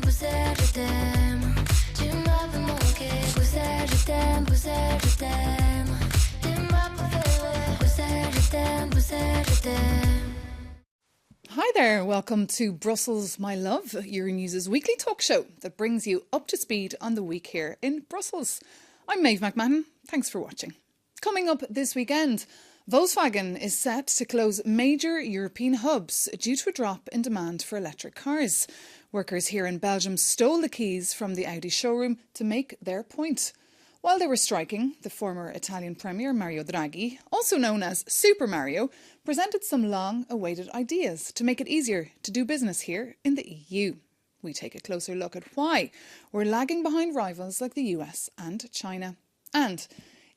Bruxelles, je t'aime. Tu m'as fait manquer. Bruxelles, je t'aime. Bruxelles, je t'aime. Tu m'as préféré. Bruxelles, je t'aime. Bruxelles, je t'aime. Hi there, welcome to Brussels, My Love, Euronews' weekly talk show that brings you up to speed on the week here in Brussels. I'm Maeve McMahon, thanks for watching. Coming up this weekend, Volkswagen is set to close major European hubs due to a drop in demand for electric cars. Workers here in Belgium stole the keys from the Audi showroom to make their point. While they were striking, the former Italian Premier Mario Draghi, also known as Super Mario, presented some long-awaited ideas to make it easier to do business here in the EU. We take a closer look at why we're lagging behind rivals like the US and China. And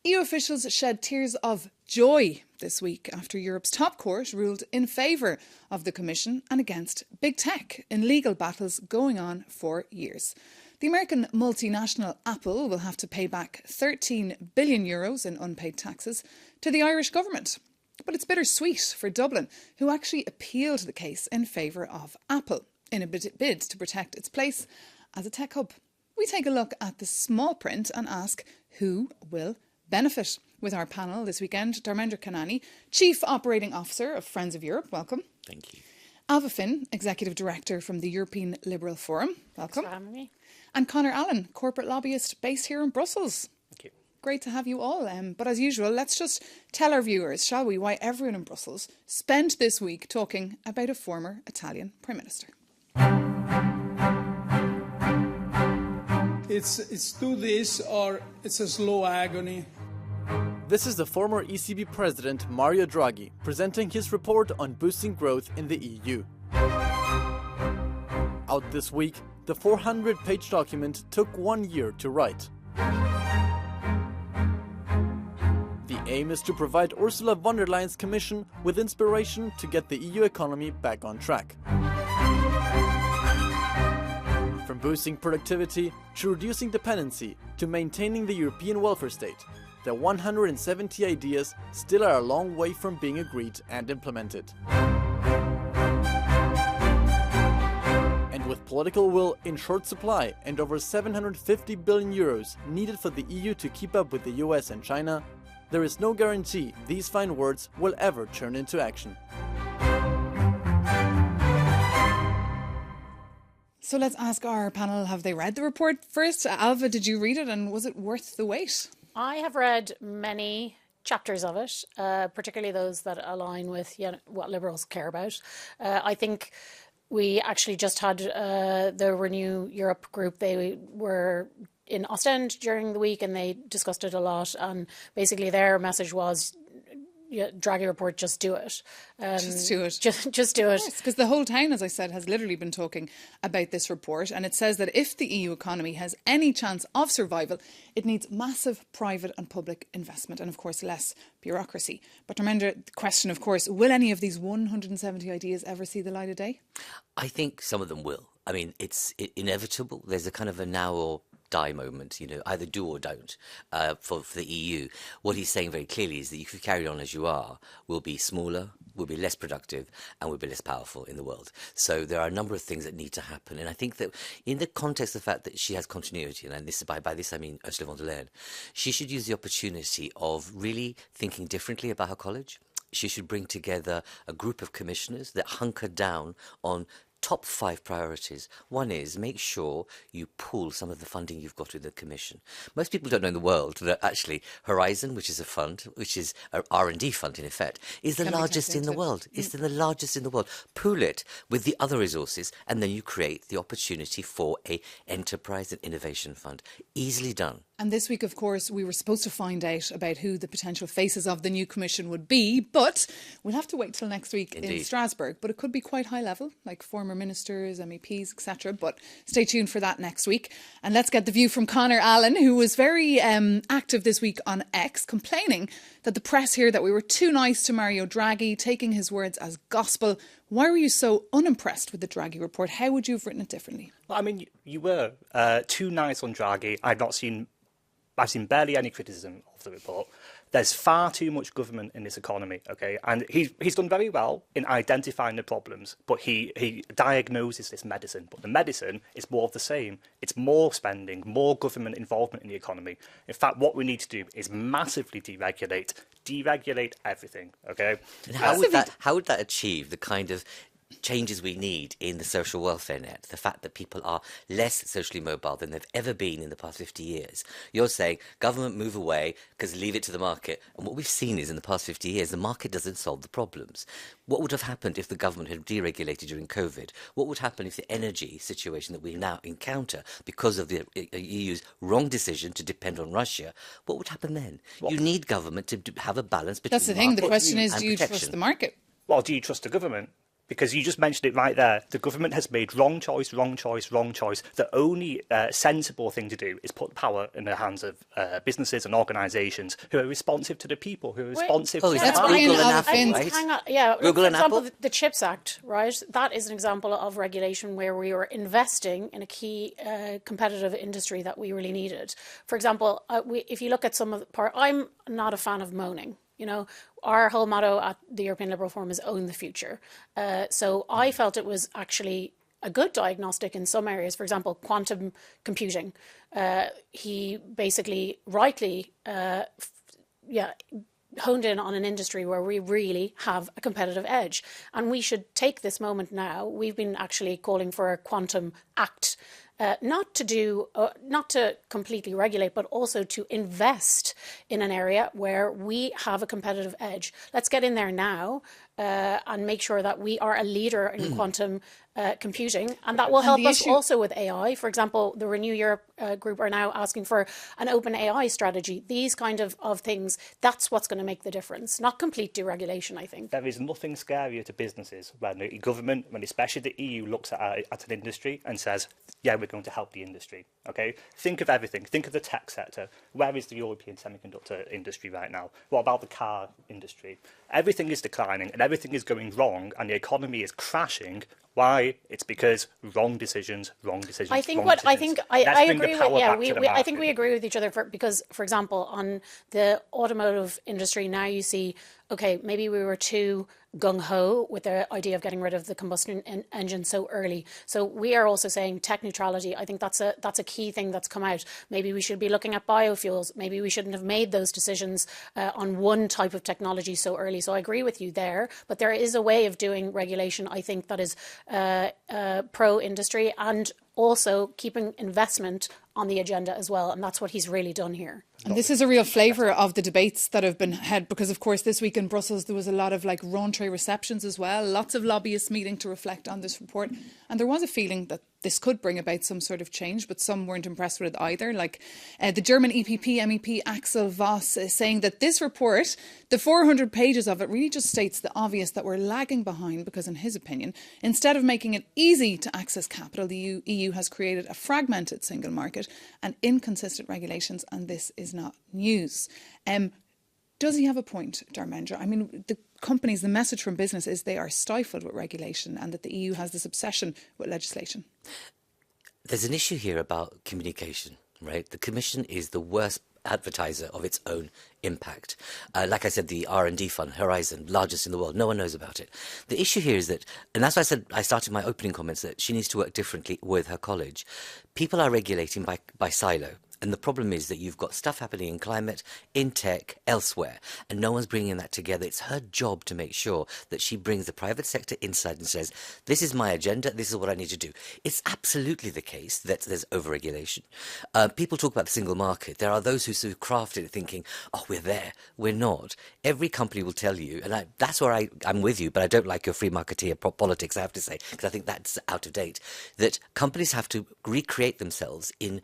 EU officials shed tears of joy this week after Europe's top court ruled in favour of the Commission and against big tech in legal battles going on for years. The American multinational Apple will have to pay back €13 billion in unpaid taxes to the Irish government. But it's bittersweet for Dublin, who actually appealed the case in favour of Apple in a bid to protect its place as a tech hub. We take a look at the small print and ask who will benefit. With our panel this weekend, Dharmendra Kanani, Chief Operating Officer of Friends of Europe. Welcome. Thank you. Alva Finn, Executive Director from the European Liberal Forum. Welcome. Thanks for having me. And Conor Allen, Corporate Lobbyist based here in Brussels. Thank you. Great to have you all. But as usual, let's just tell our viewers, shall we, why everyone in Brussels spent this week talking about a former Italian Prime Minister. It's do this or it's a slow agony. This is the former ECB President Mario Draghi presenting his report on boosting growth in the EU. Out this week, the 400-page document took 1 year to write. The aim is to provide Ursula von der Leyen's Commission with inspiration to get the EU economy back on track. From boosting productivity to reducing dependency to maintaining the European welfare state, the 170 ideas still are a long way from being agreed and implemented. And with political will in short supply and over €750 billion needed for the EU to keep up with the US and China, there is no guarantee these fine words will ever turn into action. So let's ask our panel, have they read the report first? Alva, did you read it and was it worth the wait? I have read many chapters of it, particularly those that align with what Liberals care about. I think we actually just had the Renew Europe group. They were in Ostend during the week and they discussed it a lot. And basically their message was, Draghi report, just do it. Just do it. Just do it. Yes, because the whole town, as I said, has literally been talking about this report. And it says that if the EU economy has any chance of survival, it needs massive private and public investment and, of course, less bureaucracy. But remember, the question, of course, will any of these 170 ideas ever see the light of day? I think some of them will. I mean, it's inevitable. There's a kind of a now or die moment, either do or don't for the EU. What he's saying very clearly is that if you carry on as you are, we'll be smaller, we'll be less productive, and we'll be less powerful in the world. So there are a number of things that need to happen. And I think that in the context of the fact that she has continuity, and this by this I mean Ursula von der Leyen, she should use the opportunity of really thinking differently about her college. She should bring together a group of commissioners that hunker down on top 5 priorities. One is make sure you pool some of the funding you've got with the Commission. Most people don't know in the world that actually Horizon, which is a fund, which is an R&D fund in effect, is the largest in the world. It's the largest in the world. Pool it with the other resources and then you create the opportunity for a enterprise and innovation fund. Easily done. And this week, of course, we were supposed to find out about who the potential faces of the new Commission would be, but we'll have to wait till next week in Strasbourg. But it could be quite high level, like former ministers, MEPs, etc. But stay tuned for that next week. And let's get the view from Conor Allen, who was very active this week on X, complaining that the press here that we were too nice to Mario Draghi, taking his words as gospel. Why were you so unimpressed with the Draghi report? How would you have written it differently? Well, I mean, you were too nice on Draghi. I've seen barely any criticism of the report. There's far too much government in this economy, okay? And he's done very well in identifying the problems, but he diagnoses this medicine. But the medicine is more of the same. It's more spending, more government involvement in the economy. In fact, what we need to do is massively deregulate everything, okay? And how would that achieve the kind of changes we need in the social welfare net, the fact that people are less socially mobile than they've ever been in the past 50 years. You're saying government move away because leave it to the market. And what we've seen is in the past 50 years, the market doesn't solve the problems. What would have happened if the government had deregulated during COVID? What would happen if the energy situation that we now encounter because of the EU's wrong decision to depend on Russia, what would happen then? You need government to have a balance between That's the thing. The question is, do you protection. trust the market? Well, do you trust the government? Because you just mentioned it right there. The government has made wrong choice. The only sensible thing to do is put power in the hands of businesses and organisations who are responsive to the people, who are responsive to that's the Brian Google and Alpha Apple, Finns. right? Hang on, yeah. Google for and example, Apple? the CHIPS Act, right? That is an example of regulation where we were investing in a key competitive industry that we really needed. For example, if you look at some of the part, I'm not a fan of moaning. You know, our whole motto at the European Liberal Forum is own the future. So I felt it was actually a good diagnostic in some areas. For example, quantum computing. He basically rightly, honed in on an industry where we really have a competitive edge. And we should take this moment now. We've been actually calling for a quantum act, not to completely regulate, but also to invest in an area where we have a competitive edge. Let's get in there now and make sure that we are a leader in quantum computing, and that will help us also with AI. For example, the Renew Europe group are now asking for an open AI strategy. These kind of things, that's what's going to make the difference, not complete deregulation, I think. There is nothing scarier to businesses when the government, when especially the EU, looks at an industry and says, yeah, we're going to help the industry. Okay, think of everything. Think of the tech sector. Where is the European semiconductor industry right now? What about the car industry? Everything is declining and everything is going wrong, and the economy is crashing. Why? It's because wrong decisions. I think I agree with. Yeah, I think we agree with each other because, for example, on the automotive industry now you see, okay, maybe we were too gung-ho with the idea of getting rid of the combustion engine so early. So we are also saying tech neutrality. I think that's a key thing that's come out. Maybe we should be looking at biofuels. Maybe we shouldn't have made those decisions on one type of technology so early. So I agree with you there. But there is a way of doing regulation, I think, that is pro-industry and also keeping investment on the agenda as well. And that's what he's really done here. And this is a real flavour of the debates that have been had, because, of course, this week in Brussels, there was a lot of rentrée receptions as well. Lots of lobbyists meeting to reflect on this report. And there was a feeling that this could bring about some sort of change, but some weren't impressed with it either. Like the German EPP MEP Axel Voss is saying that this report, the 400 pages of it, really just states the obvious that we're lagging behind because, in his opinion, instead of making it easy to access capital, the EU has created a fragmented single market and inconsistent regulations, and this is not news. Does he have a point, Dharmendra? I mean, the companies, the message from business is they are stifled with regulation and that the EU has this obsession with legislation. There's an issue here about communication, right? The Commission is the worst advertiser of its own impact. Like I said, the R&D fund, Horizon, largest in the world, no one knows about it. The issue here is that, and that's why I said I started my opening comments, that she needs to work differently with her college. People are regulating by silo. And the problem is that you've got stuff happening in climate, in tech, elsewhere, and no one's bringing that together. It's her job to make sure that she brings the private sector inside and says, this is my agenda, this is what I need to do. It's absolutely the case that there's overregulation. People talk about the single market. There are those who sort of crafted it thinking, oh, we're there. We're not. Every company will tell you, and that's where I'm with you, but I don't like your free marketeer politics, I have to say, because I think that's out of date, that companies have to recreate themselves in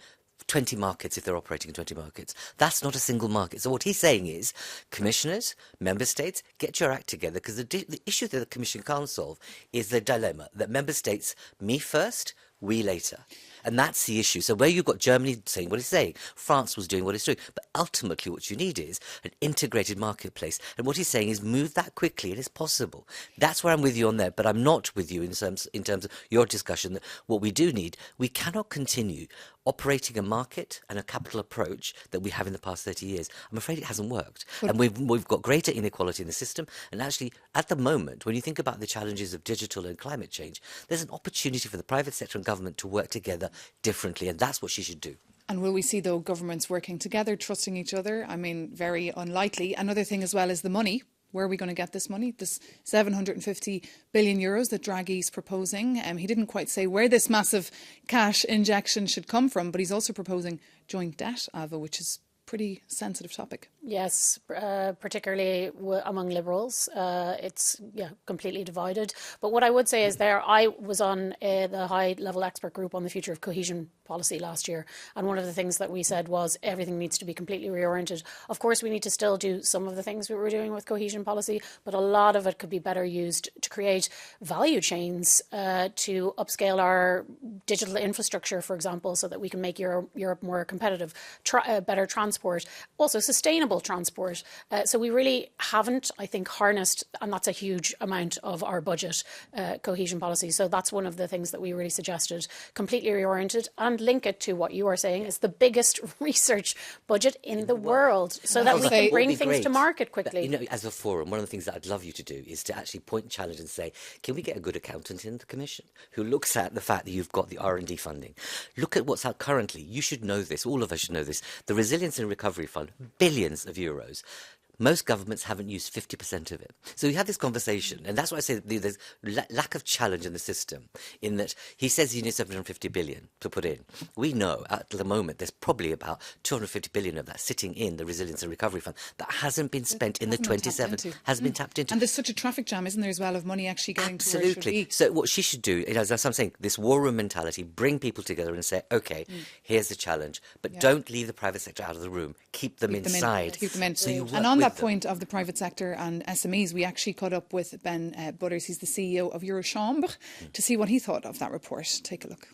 20 markets if they're operating in 20 markets. That's not a single market. So what he's saying is, commissioners, member states, get your act together, because the issue that the Commission can't solve is the dilemma that member states, me first, we later. And that's the issue. So where you've got Germany saying what it's saying, France was doing what it's doing, but ultimately what you need is an integrated marketplace. And what he's saying is move that quickly. It is possible. That's where I'm with you on that, but I'm not with you in terms of your discussion that what we do need, we cannot continue operating a market and a capital approach that we have in the past 30 years. I'm afraid it hasn't worked. And we've got greater inequality in the system. And actually, at the moment, when you think about the challenges of digital and climate change, there's an opportunity for the private sector and government to work together differently. And that's what she should do. And will we see, though, governments working together, trusting each other? I mean, very unlikely. Another thing as well is the money. Where are we going to get this money? This 750 billion euros that Draghi's proposing. He didn't quite say where this massive cash injection should come from, but he's also proposing joint debt, Ava, which is a pretty sensitive topic. Yes, particularly among Liberals. It's completely divided. But what I would say is I was on the high-level expert group on the future of cohesion policy last year. And one of the things that we said was everything needs to be completely reoriented. Of course, we need to still do some of the things we were doing with cohesion policy, but a lot of it could be better used to create value chains, to upscale our digital infrastructure, for example, so that we can make Europe more competitive, better transport, also sustainable transport. So we really haven't, I think, harnessed, and that's a huge amount of our budget, cohesion policy. So that's one of the things that we really suggested, completely reoriented, and link it to what you are saying is the biggest research budget in the world, so that we can bring things to market quickly. As a forum, one of the things that I'd love you to do is to actually point and challenge and say, can we get a good accountant in the Commission who looks at the fact that you've got the R&D funding? Look at what's out currently. You should know this. All of us should know this. The Resilience and Recovery Fund, billions of euros. Most governments haven't used 50% of it. So we had this conversation, and that's why I say that there's lack of challenge in the system, in that he says you need 750 billion to put in. We know at the moment there's probably about 250 billion of that sitting in the Resilience and Recovery Fund that hasn't been spent in the 27, hasn't been tapped into. And there's such a traffic jam, isn't there, as well, of money actually getting to where it should be. So what she should do, as I'm saying, this war room mentality, bring people together and say, OK, here's the challenge, but don't leave the private sector out of the room. Keep them inside. Keep them in. So you and on that point of the private sector and SMEs, we actually caught up with Ben Butters. He's the CEO of Eurochambre to see what he thought of that report. Take a look.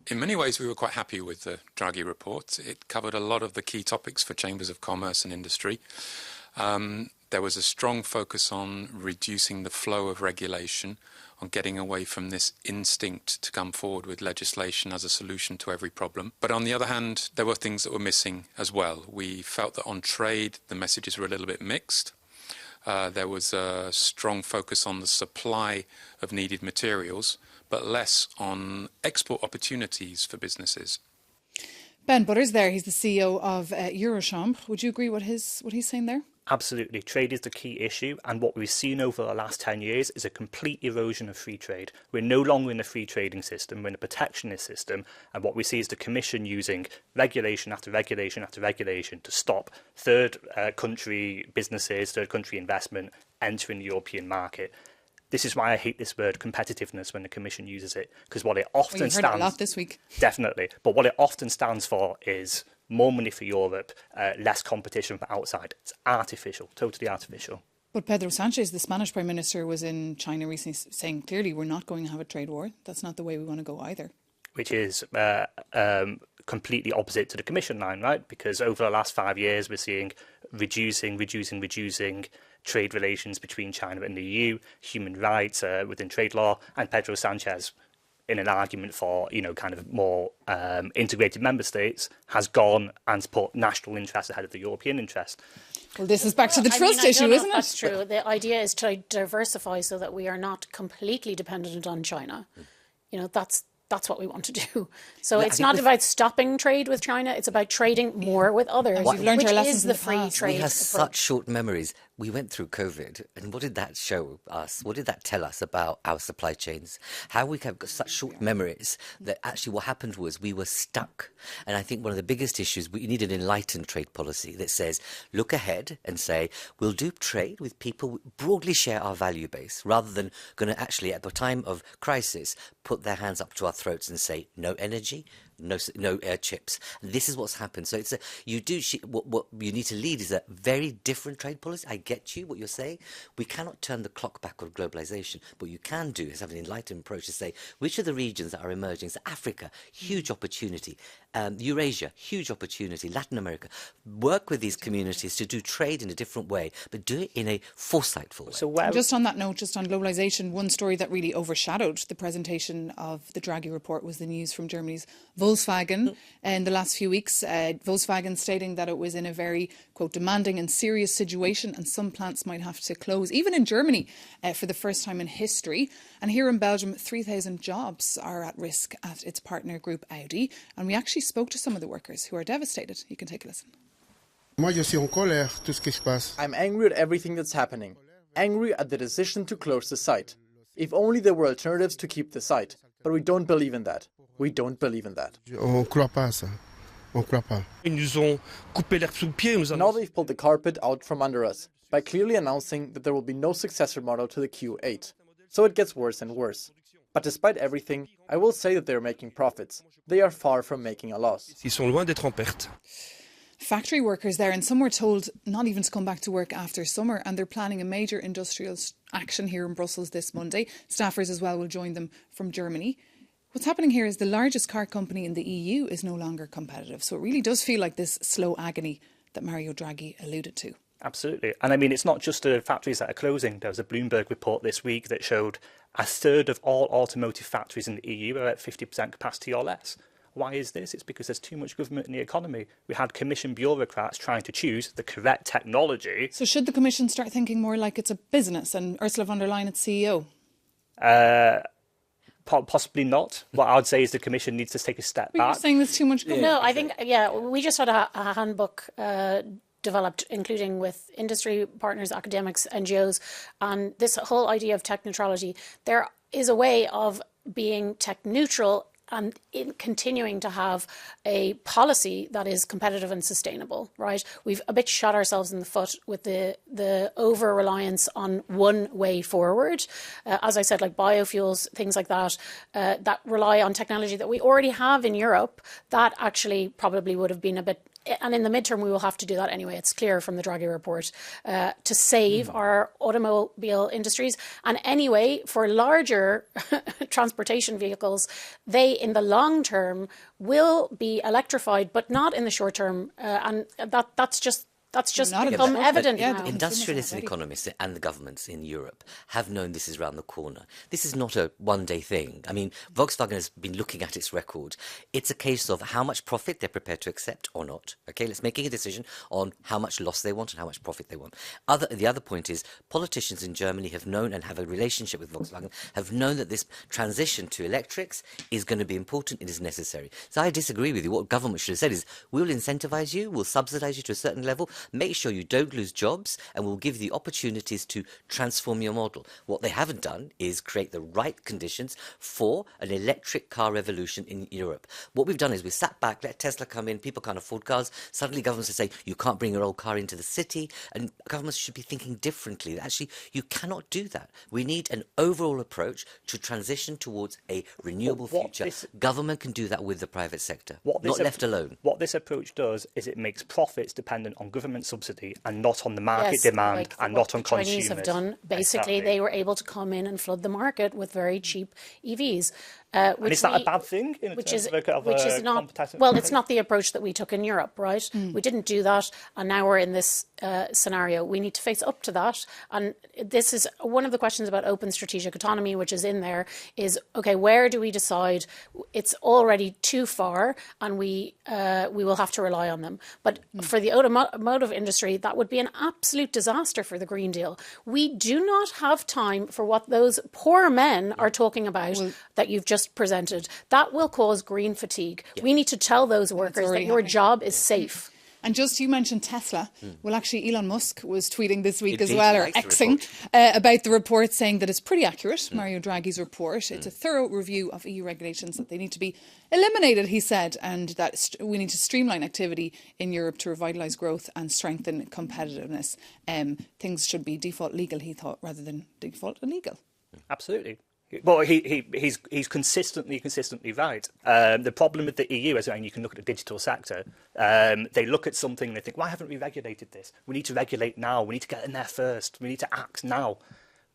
In many ways, we were quite happy with the Draghi report. It covered a lot of the key topics for chambers of commerce and industry. There was a strong focus on reducing the flow of regulation, on getting away from this instinct to come forward with legislation as a solution to every problem. But on the other hand, there were things that were missing as well. We felt that on trade, the messages were a little bit mixed. There was a strong focus on the supply of needed materials, but less on export opportunities for businesses. Ben Butters there, he's the CEO of Eurochambre. Would you agree what he's saying there? Absolutely. Trade is the key issue, and what we've seen over the last 10 years is a complete erosion of free trade. We're no longer in a free trading system, we're in a protectionist system, and what we see is the Commission using regulation after regulation after regulation to stop third country businesses, third country investment entering the European market. This is why I hate this word competitiveness when the Commission uses it, because what it often you've heard it a lot this week. Definitely, but what it often stands for is more money for Europe, less competition from outside. It's artificial, totally artificial. But Pedro Sanchez, the Spanish Prime Minister, was in China recently saying clearly we're not going to have a trade war. That's not the way we want to go either. Which is completely opposite to the Commission line, right? Because over the last 5 years, we're seeing reducing trade relations between China and the EU, human rights within trade law, and Pedro Sanchez, in an argument for, kind of more integrated member states, has gone and put national interest ahead of the European interest. Well, this is back to the trust issue, isn't it? That's true. The idea is to diversify so that we are not completely dependent on China. That's what we want to do. So it's not about stopping trade with China. It's about trading more with others, We've learned our which lessons is in the the free past. trade We have approach. such short memories. We went through COVID, and what did that show us? What did that tell us about our supply chains? How we have got such short memories that actually what happened was we were stuck. And I think one of the biggest issues, we need an enlightened trade policy that says, look ahead and say, we'll do trade with people who broadly share our value base, rather than going to actually, at the time of crisis, put their hands up to our throats and say, no energy, no chips. This is what's happened. So it's what you need to lead is a very different trade policy. I get you, what you're saying. We cannot turn the clock back on globalization. What you can do is have an enlightened approach to say, which are the regions that are emerging? So Africa, huge opportunity. Eurasia, huge opportunity. Latin America. Work with these communities to do trade in a different way, but do it in a foresightful way. So just on that note, just on globalisation, one story that really overshadowed the presentation of the Draghi report was the news from Germany's Volkswagen in the last few weeks. Volkswagen stating that it was in a very, quote, demanding and serious situation, and some plants might have to close, even in Germany, for the first time in history. And here in Belgium, 3,000 jobs are at risk at its partner group Audi. And we actually spoke to some of the workers who are devastated. You can take a listen. I'm angry at everything that's happening. Angry at the decision to close the site. If only there were alternatives to keep the site. But we don't believe in that. We don't believe in that. Now they've pulled the carpet out from under us by clearly announcing that there will be no successor model to the Q8. So it gets worse and worse. But despite everything, I will say that they are making profits. They are far from making a loss. Factory workers there, and some were told not even to come back to work after summer, and they're planning a major industrial action here in Brussels this Monday. Staffers as well will join them from Germany. What's happening here is the largest car company in the EU is no longer competitive. So it really does feel like this slow agony that Mario Draghi alluded to. Absolutely. And I mean, it's not just the factories that are closing. There was a Bloomberg report this week that showed a third of all automotive factories in the EU are at 50% capacity or less. Why is this? It's because there's too much government in the economy. We had Commission bureaucrats trying to choose the correct technology. So should the Commission start thinking more like it's a business and Ursula von der Leyen, its CEO? Possibly not. What I would say is the Commission needs to take a step back. You're saying there's too much government? No, I think, we just had a handbook developed, including with industry partners, academics, NGOs, and this whole idea of tech neutrality. There is a way of being tech neutral and in continuing to have a policy that is competitive and sustainable, right? We've a bit shot ourselves in the foot with the over-reliance on one way forward. As I said, like biofuels, things like that, that rely on technology that we already have in Europe, that actually probably would have been a bit, and in the midterm we will have to do that anyway, it's clear from the Draghi report, to save our automobile industries. And anyway, for larger transportation vehicles, they in the long term will be electrified, but not in the short term. And that's just become evident now. Industrialists and economists and the governments in Europe have known this is around the corner. This is not a one-day thing. I mean, Volkswagen has been looking at its record. It's a case of how much profit they're prepared to accept or not. Okay, let's make a decision on how much loss they want and how much profit they want. The other point is politicians in Germany have known and have a relationship with Volkswagen, have known that this transition to electrics is going to be important and is necessary. So I disagree with you. What government should have said is, we'll incentivize you, we'll subsidize you to a certain level, make sure you don't lose jobs, and we'll give you the opportunities to transform your model. What they haven't done is create the right conditions for an electric car revolution in Europe. What we've done is we sat back, let Tesla come in, people can't afford cars. Suddenly governments are saying, you can't bring your old car into the city, and governments should be thinking differently. Actually, you cannot do that. We need an overall approach to transition towards a renewable future. Government can do that with the private sector, not left alone. What this approach does is it makes profits dependent on government subsidy and not on the market demand, like and not on consumers. Chinese have done. Basically, they were able to come in and flood the market with very cheap EVs. And is that a bad thing? Which is not. Well, it's not the approach that we took in Europe, right? We didn't do that, and now we're in this scenario. We need to face up to that, and this is one of the questions about open strategic autonomy, which is in there. Is okay. Where do we decide it's already too far, and we will have to rely on them? But for the automotive industry, that would be an absolute disaster for the Green Deal. We do not have time for what those poor men are talking about that you've just presented. That will cause green fatigue. We need to tell those workers that your job is safe. And just you mentioned Tesla. Well, actually, Elon Musk was tweeting this week as well, or Xing, about the report, saying that it's pretty accurate, Mario Draghi's report. It's a thorough review of EU regulations, that they need to be eliminated, he said, and that we need to streamline activity in Europe to revitalise growth and strengthen competitiveness. Things should be default legal, he thought, rather than default illegal. Absolutely. Well, he's consistently right. The problem with the EU is, and you can look at the digital sector, they look at something and they think, why haven't we regulated this? We need to regulate now. We need to get in there first. We need to act now.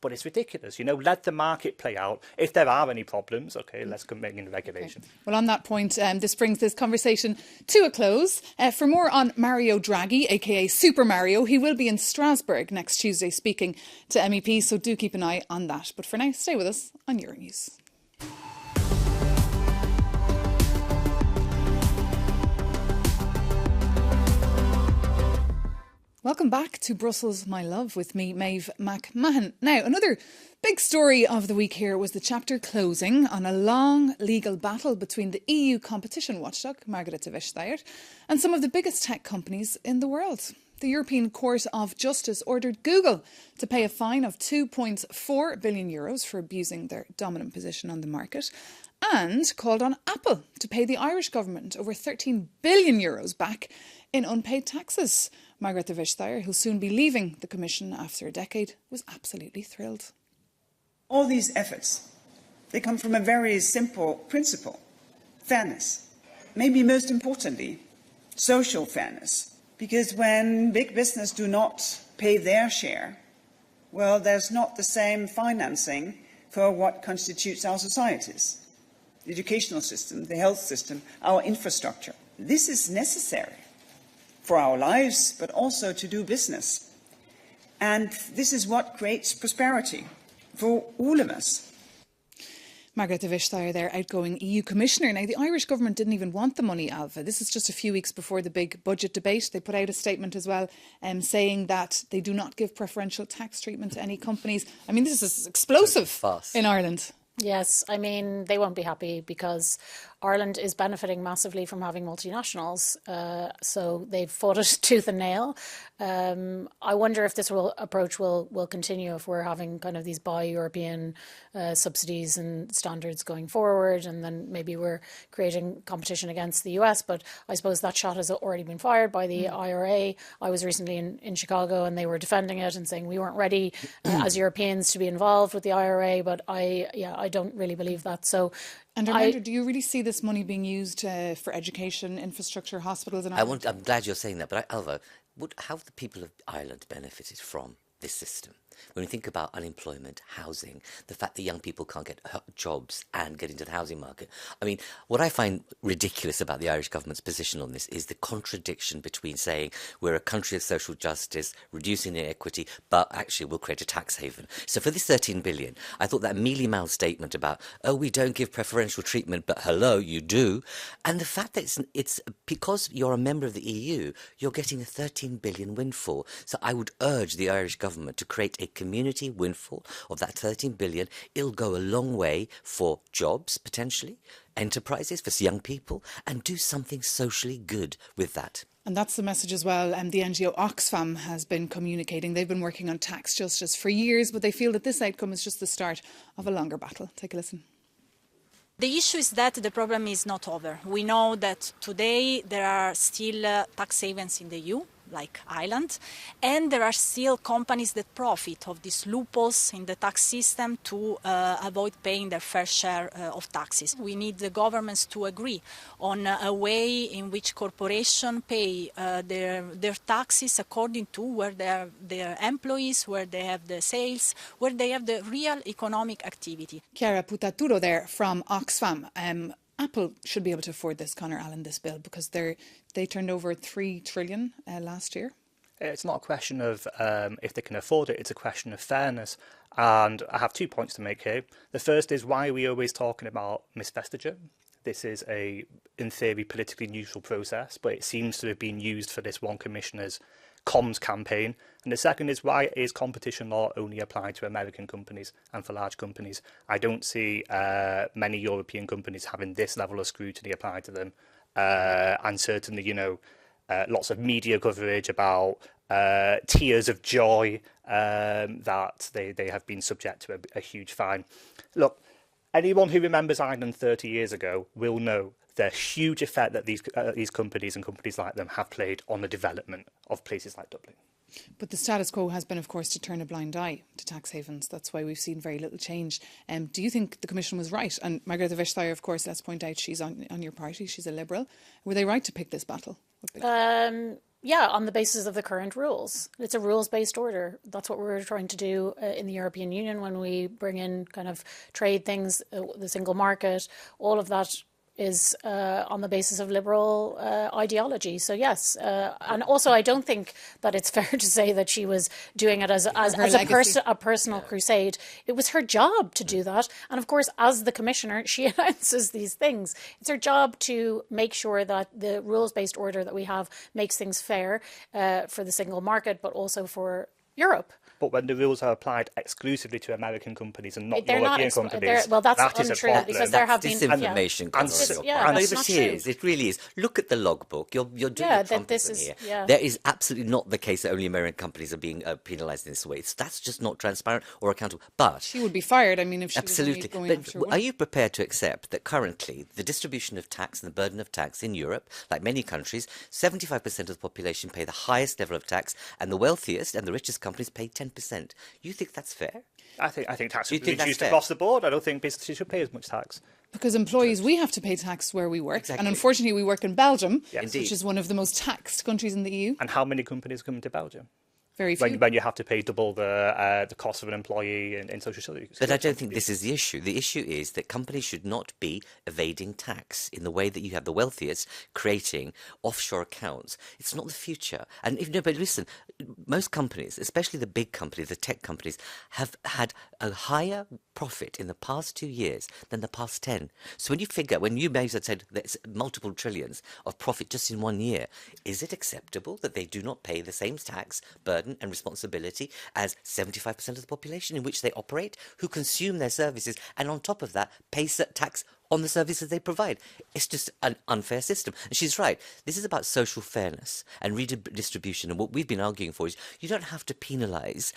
But it's ridiculous, let the market play out. If there are any problems, okay, let's come in regulation. Okay. Well, on that point, this brings this conversation to a close. For more on Mario Draghi, aka Super Mario, he will be in Strasbourg next Tuesday speaking to MEPs, so do keep an eye on that. But for now, stay with us on Euronews. Welcome back to Brussels, my love, with me, Maeve McMahon. Now, another big story of the week here was the chapter closing on a long legal battle between the EU competition watchdog, Margrethe Vestager, and some of the biggest tech companies in the world. The European Court of Justice ordered Google to pay a fine of €2.4 billion for abusing their dominant position on the market, and called on Apple to pay the Irish government over €13 billion back in unpaid taxes. Margrethe Vestager, who'll soon be leaving the Commission after a decade, was absolutely thrilled. All these efforts, they come from a very simple principle: fairness. Maybe most importantly, social fairness. Because when big business do not pay their share, well, there's not the same financing for what constitutes our societies. The educational system, the health system, our infrastructure. This is necessary for our lives, but also to do business. And this is what creates prosperity for all of us. Margrethe Vestager, their outgoing EU Commissioner. Now, the Irish government didn't even want the money, Alva. This is just a few weeks before the big budget debate. They put out a statement as well saying that they do not give preferential tax treatment to any companies. I mean, this is explosive in Ireland. Yes, I mean, they won't be happy because Ireland is benefiting massively from having multinationals, so they've fought it tooth and nail. I wonder if this approach will continue if we're having kind of these bi-European subsidies and standards going forward, and then maybe we're creating competition against the US. But I suppose that shot has already been fired by the IRA. I was recently in Chicago and they were defending it and saying we weren't ready as Europeans to be involved with the IRA, but I don't really believe that. So, and Armando, do you really see this money being used for education, infrastructure, hospitals and all? I'm glad you're saying that, but Alva, how have the people of Ireland benefited from this system? When you think about unemployment, housing, the fact that young people can't get jobs and get into the housing market. I mean, what I find ridiculous about the Irish government's position on this is the contradiction between saying we're a country of social justice, reducing inequity, but actually we'll create a tax haven. So for this 13 billion, I thought that mealy-mouthed statement about, oh, we don't give preferential treatment, but hello, you do. And the fact that it's because you're a member of the EU, you're getting a 13 billion windfall. So I would urge the Irish government to create a community windfall of that 13 billion. It'll go a long way for jobs, potentially, enterprises, for young people, and do something socially good with that. And that's the message as well. The NGO Oxfam has been communicating. They've been working on tax justice for years, but they feel that this outcome is just the start of a longer battle. Take a listen. The issue is that the problem is not over. We know that today there are still tax havens in the EU, like Ireland, and there are still companies that profit of these loopholes in the tax system to avoid paying their fair share of taxes. We need the governments to agree on a way in which corporations pay their taxes according to where they have their employees, where they have the sales, where they have the real economic activity. Chiara Putaturo there from Oxfam. Apple should be able to afford this, Conor Allen, this bill, because they turned over $3 trillion last year. It's not a question of if they can afford it, it's a question of fairness. And I have 2 points to make here. The first is, why are we always talking about Miss Vestager? This is in theory, politically neutral process, but it seems to have been used for this one commissioner's comms campaign. And the second is, why is competition law only applied to American companies and for large companies? I don't see many European companies having this level of scrutiny applied to them. And certainly, lots of media coverage about tears of joy that they have been subject to a huge fine. Look, anyone who remembers Ireland 30 years ago will know the huge effect that these companies and companies like them have played on the development of places like Dublin. But the status quo has been, of course, to turn a blind eye to tax havens. That's why we've seen very little change. Do you think the Commission was right? And Margrethe Vestager, of course, let's point out, she's on your party. She's a Liberal. Were they right to pick this battle? Yeah, on the basis of the current rules. It's a rules-based order. That's what we're trying to do in the European Union when we bring in kind of trade things, the single market, all of that is on the basis of liberal ideology. So yes, and also I don't think that it's fair to say that she was doing it as a personal crusade. It was her job to do that, and of course, as the commissioner, she announces these things. It's her job to make sure that the rules-based order that we have makes things fair for the single market, but also for Europe. But when the rules are applied exclusively to American companies and not European companies, well, that's that untrue, is a problem. because there have been disinformation. That's It is. It really is. Look at the logbook. You're doing Trumpism here. Yeah. There is absolutely not the case that only American companies are being penalised in this way. That's just not transparent or accountable. But she would be fired. I mean, if she absolutely. was going but after one. Are you prepared to accept that currently the distribution of tax and the burden of tax in Europe, like many countries, 75% of the population pay the highest level of tax, and the wealthiest and the richest companies pay 10%? You think that's fair? I think tax should be think that's reduced fair? across the board. I don't think businesses should pay as much tax. Because employees, we have to pay tax where we work. Exactly. And unfortunately, we work in Belgium, Yes. which is one of the most taxed countries in the EU. And how many companies come to Belgium? Very few. When you have to pay double the cost of an employee in social security. But I don't think this is the issue. The issue is that companies should not be evading tax in the way that you have the wealthiest creating offshore accounts. It's not the future. And but listen, most companies, especially the big companies, the tech companies, have had a higher profit in the past 2 years than the past 10. So when you figure, when you may have said there's multiple trillions of profit just in 1 year, is it acceptable that they do not pay the same tax burden and responsibility as 75% of the population in which they operate, who consume their services, and on top of that pay tax on the services they provide? It's just an unfair system. And she's right. This is about social fairness and redistribution. And what we've been arguing for is you don't have to penalise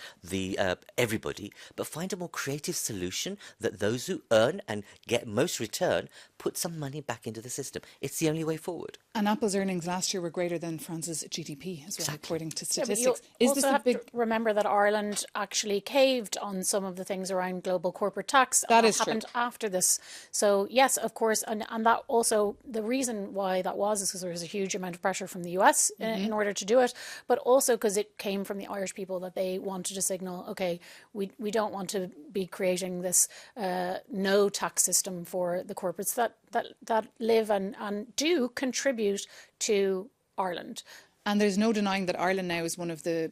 everybody, but find a more creative solution that those who earn and get most return put some money back into the system. It's the only way forward. And Apple's earnings last year were greater than France's GDP as well, according to statistics. Yeah, but you is this also a have big... to remember that Ireland actually caved on some of the things around global corporate tax. That and is happened true. after this. So yes, of course, and that also, the reason why that was is because there was a huge amount of pressure from the US in order to do it, but also because it came from the Irish people that they wanted to signal, okay, we don't want to be creating this no tax system for the corporates that live and do contribute to Ireland. And there's no denying that Ireland now is one of the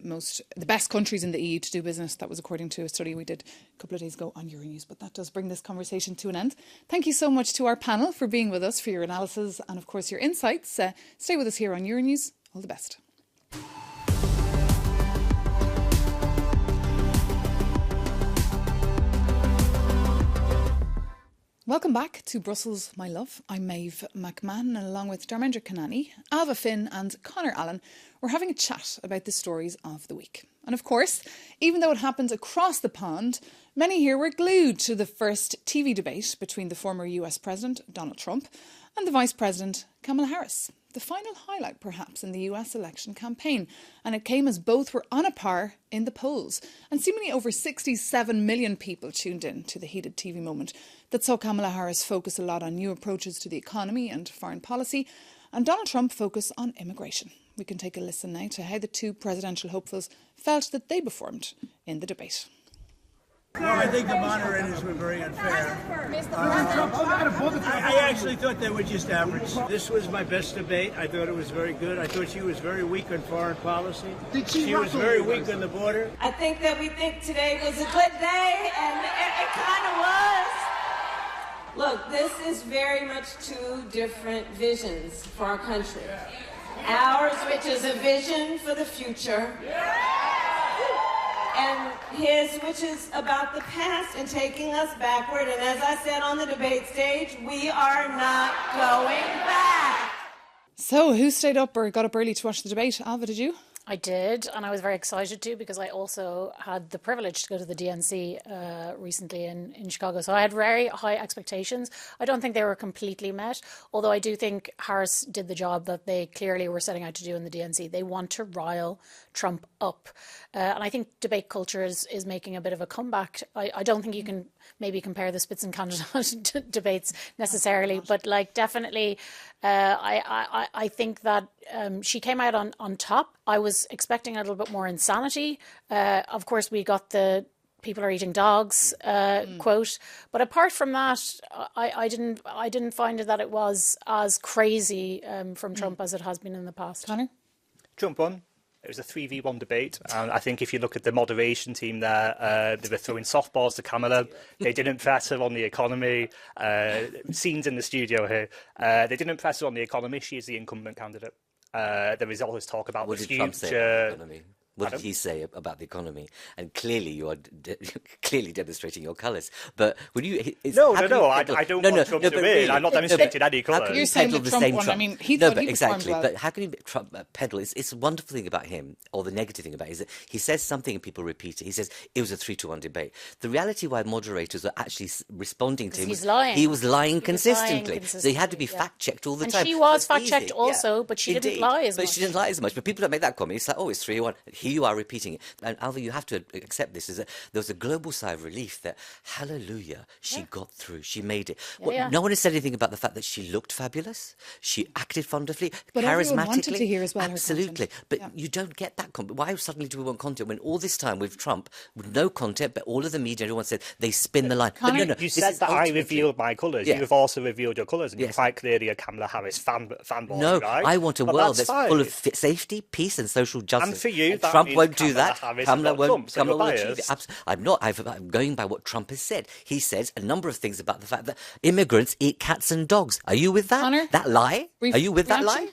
best countries in the EU to do business. That was according to a study we did a couple of days ago on Euronews. But that does bring this conversation to an end. Thank you so much to our panel for being with us, for your analysis and, of course, your insights. Stay with us here on Euronews. All the best. Welcome back to Brussels, my love. I'm Maeve McMahon, and along with Darmendra Kanani, Alva Finn and Conor Allen, we're having a chat about the stories of the week. And of course, even though it happens across the pond, many here were glued to the first TV debate between the former US President, Donald Trump, and the Vice President, Kamala Harris. The final highlight, perhaps, in the US election campaign. And it came as both were on a par in the polls. And seemingly over 67 million people tuned in to the heated TV moment that saw Kamala Harris focus a lot on new approaches to the economy and foreign policy, and Donald Trump focus on immigration. We can take a listen now to how the two presidential hopefuls felt that they performed in the debate. Well, I think the moderators were very unfair. I actually thought they were just average. This was my best debate. I thought it was very good. I thought she was very weak on foreign policy. She was very weak on the border. I think that we think today was a good day, and it kind of was. Look, this is very much two different visions for our country. Ours, which is a vision for the future, and his, which is about the past and taking us backward. And as I said on the debate stage, we are not going back. So, who stayed up or got up early to watch the debate? Alva, did you? I did, and I was very excited to, because I also had the privilege to go to the DNC recently in Chicago. So I had very high expectations. I don't think they were completely met, although I do think Harris did the job that they clearly were setting out to do in the DNC. They want to rile Trump up. And I think debate culture is making a bit of a comeback. I don't think you can maybe compare the Spitzenkandidat debates necessarily, but like definitely I think that she came out on top. I was expecting a little bit more insanity. Of course, we got the people are eating dogs quote, but apart from that, I didn't find that it was as crazy from Trump as it has been in the past. Conor? Trump won. It was a 3v1 debate, and I think if you look at the moderation team there, they were throwing softballs to Kamala. They didn't press her on the economy. Scenes in the studio here. They didn't press her on the economy. She is the incumbent candidate. There is always talk about what the did Trump future. say about the economy? What did he say about the economy? And clearly, you are clearly demonstrating your colours. But when you No. I don't want Trump to win. Really, I'm not demonstrating any colours. You're saying that Trump won. I mean, he thought he exactly. performed well. But how can he peddle? It's a wonderful thing about him, or the negative thing about it, is that he says something and people repeat it. He says it was a 3-1 debate. The reality why moderators are actually responding to him he's lying. He was lying consistently. lying So he had to be fact-checked all the And time. she was So it's fact-checked easy. also, but she didn't lie as much. But she didn't lie as much. But people don't make that comment. It's like, oh, it's 3-1. Here you are repeating it. And Alva, you have to accept this, is that there was a global sigh of relief that, hallelujah, she got through. She made it. No one has said anything about the fact that she looked fabulous. She acted wonderfully, But charismatically. everyone wanted to hear as well her Absolutely. content. But you don't get that content. Why suddenly do we want content when all this time with Trump, with no content, but all of the media, everyone said they spin the line. But Conor, no, You this said is that I ultimately- revealed my colours. Yeah. You've also revealed your colours, and you're Yes. quite clearly a Kamala Harris fanboy, No, right? I want a But world that's fine. full of safety, peace, and social justice. And for you, that Trump means won't do Kamala that. Harris is Kamala not won't. Trump, so Kamala you're will achieve it. biased. I'm not. I'm going by what Trump has said. He says a number of things about the fact that immigrants eat cats and dogs. Are you with that? Conor? That lie? Are you with that lie?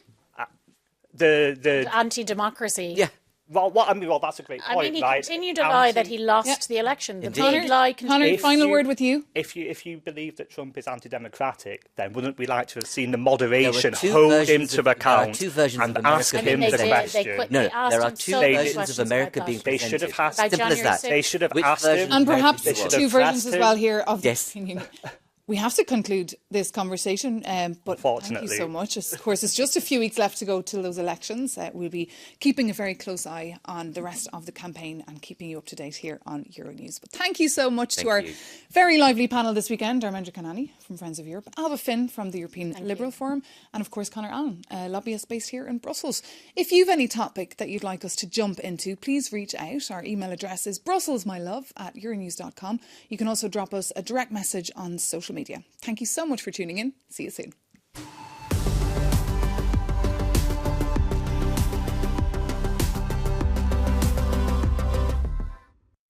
The Anti-democracy. Yeah. Well, that's a great point. I mean, he right? continued to lie that he lost the election. The Indeed. big lie Conor, continued. final word with you. If you believe that Trump is anti-democratic, then wouldn't we like to have seen the moderation two hold him versions to of- there are account two versions and of America ask being him the presented. question? No, They asked there are him two so many versions questions of America about being that. They presented. should have asked. About Simple as January that. 6th. They should have Which asked version him. And perhaps They should two have versions pressed as him. well here of Yes. the opinion. We have to conclude this conversation, but thank you Unfortunately. so much. Of course, it's just a few weeks left to go till those elections. We'll be keeping a very close eye on the rest of the campaign and keeping you up to date here on Euronews. But thank you so much to our very lively panel this weekend, Armendra Kanani from Friends of Europe, Alva Finn from the European Liberal Forum, and of course Conor Allen, a lobbyist based here in Brussels. If you've any topic that you'd like us to jump into, please reach out. Our email address is brusselsmylove@euronews.com. You can also drop us a direct message on social media. Thank you so much for tuning in. See you soon.